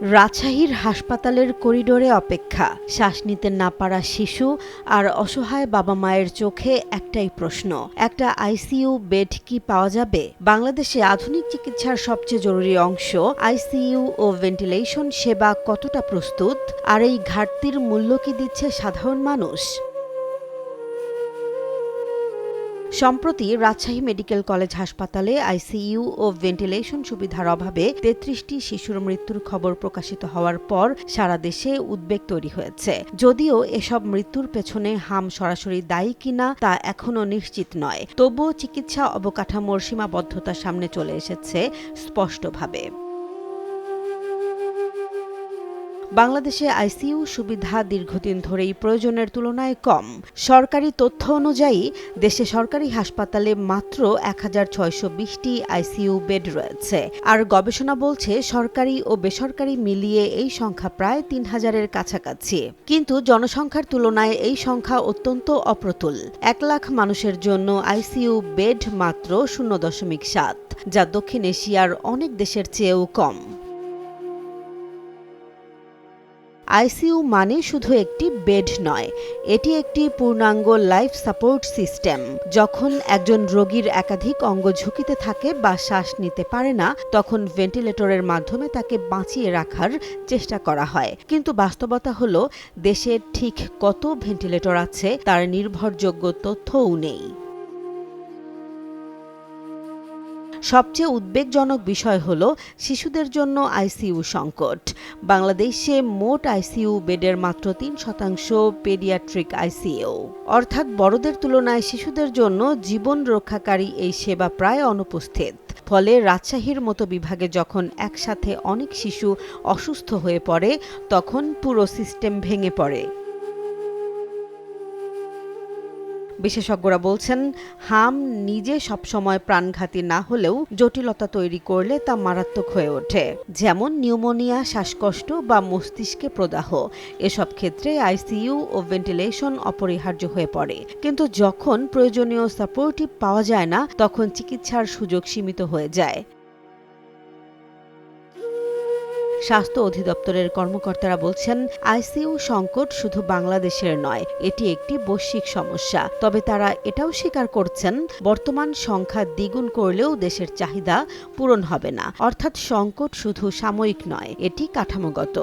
রাজশাহীর হাসপাতালের করিডোরে অপেক্ষা, শ্বাস নিতে না পারা শিশু আর অসহায় বাবা মায়ের চোখে একটাই প্রশ্ন, একটা আইসিইউ বেড কি পাওয়া যাবে? বাংলাদেশে আধুনিক চিকিৎসার সবচেয়ে জরুরি অংশ আইসিইউ ও ভেন্টিলেশন সেবা কতটা প্রস্তুত, আর এই ঘাটতির মূল্য কি দিচ্ছে সাধারণ মানুষ? সম্প্রতি রাজশাহী মেডিকেল কলেজ হাসপাতালে আইসিইউ ও ভেন্টিলেশন সুবিধার অভাবে ৩৩টি শিশুর মৃত্যুর খবর প্রকাশিত হওয়ার পর সারা দেশে উদ্বেগ তৈরি হয়েছে। যদিও এসব মৃত্যুর পেছনে হাম সরাসরি দায়ী কিনা তা এখনও নিশ্চিত নয়, তবুও চিকিৎসা অবকাঠামোর সীমাবদ্ধতা সামনে চলে এসেছে স্পষ্টভাবে। বাংলাদেশে আইসিইউ সুবিধা দীর্ঘদিন ধরেই প্রয়োজনের তুলনায় কম। সরকারি তথ্য অনুযায়ী দেশে সরকারি হাসপাতালে মাত্র ১,৬২০টি আইসিইউ বেড রয়েছে, আর গবেষণা বলছে সরকারি ও বেসরকারি মিলিয়ে এই সংখ্যা প্রায় ৩,০০০-এর কাছাকাছি। কিন্তু জনসংখ্যার তুলনায় এই সংখ্যা অত্যন্ত অপ্রতুল। ১ লাখ মানুষের জন্য আইসিইউ বেড মাত্র ০.৭, যা দক্ষিণ এশিয়ার অনেক দেশের চেয়েও কম। আইসিইউ মানে শুধু একটি বেড নয়, এটি একটি পূর্ণাঙ্গ লাইফ সাপোর্ট সিস্টেম। যখন একজন রোগীর একাধিক অঙ্গ ঝুঁকিতে থাকে বা শ্বাস নিতে পারে না, তখন ভেন্টিলেটরের মাধ্যমে তাকে বাঁচিয়ে রাখার চেষ্টা করা হয়। কিন্তু বাস্তবতা হলো, দেশে ঠিক কত ভেন্টিলেটর আছে তার নির্ভরযোগ্য তথ্যও নেই। সবচেয়ে উদ্বেগজনক বিষয় হল শিশুদের জন্য আইসিইউ সংকট। বাংলাদেশে মোট আইসিইউ বেডের মাত্র ৩% পেডিয়াট্রিক আইসিইউ, অর্থাৎ বড়দের তুলনায় শিশুদের জন্য জীবন রক্ষাকারী এই সেবা প্রায় অনুপস্থিত। ফলে রাজশাহীর মতো বিভাগে যখন একসাথে অনেক শিশু অসুস্থ হয়ে পড়ে, তখন পুরো সিস্টেম ভেঙে পড়ে। বিশেষজ্ঞরা বলছেন, হাম নিজে সবসময় প্রাণঘাতী না হলেও জটিলতা তৈরি করলে তা মারাত্মক হয়ে ওঠে, যেমন নিউমোনিয়া, শ্বাসকষ্ট বা মস্তিষ্কে প্রদাহ। এসব ক্ষেত্রে আইসিইউ ও ভেন্টিলেশন অপরিহার্য হয়ে পড়ে। কিন্তু যখন প্রয়োজনীয় সাপোর্টিভ পাওয়া যায় না, তখন চিকিৎসার সুযোগ সীমিত হয়ে যায়। স্বাস্থ্য অধিদপ্তরের কর্মকর্তারা বলছেন, আইসিইউ সংকট শুধু বাংলাদেশের নয়, এটি একটি বৈশ্বিক সমস্যা। তবে তারা এটাও স্বীকার করছেন, বর্তমান সংখ্যা দ্বিগুণ করলেও দেশের চাহিদা পূরণ হবে না। অর্থাৎ সংকট শুধু সাময়িক নয়, এটি কাঠামোগত।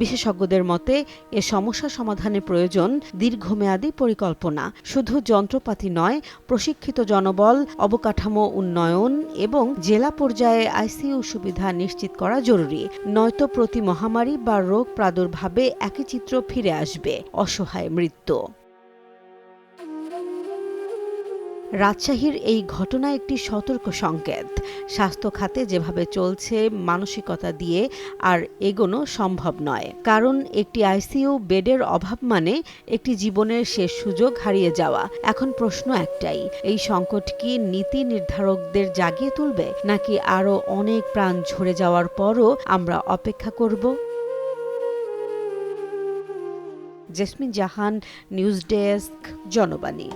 বিশেষজ্ঞদের মতে, এ সমস্যা সমাধানে প্রয়োজন দীর্ঘমেয়াদী পরিকল্পনা। শুধু যন্ত্রপাতি নয়, প্রশিক্ষিত জনবল, অবকাঠামো উন্নয়ন এবং জেলা পর্যায়ে আইসিইউ সুবিধা নিশ্চিত করা জরুরি। নয়তো প্রতি মহামারী বা রোগ প্রাদুর্ভাবে একই চিত্র ফিরে আসবে, অসহায় মৃত্যু। রাজশাহীর এই ঘটনা একটি সতর্ক সংকেত। স্বাস্থ্য খাতে যেভাবে চলছে, মানসিকতা দিয়ে আর এগোনো সম্ভব নয়। কারণ একটি আইসিইউ বেডের অভাব মানে একটি জীবনের শেষ সুযোগ হারিয়ে যাওয়া। এখন প্রশ্ন একটাই, এই সংকট কি নীতি নির্ধারকদের জাগিয়ে তুলবে, নাকি আরও অনেক প্রাণ ঝরে যাওয়ার পরও আমরা অপেক্ষা করব? জেসমিন জাহান, নিউজ ডেস্ক, জনবাণী।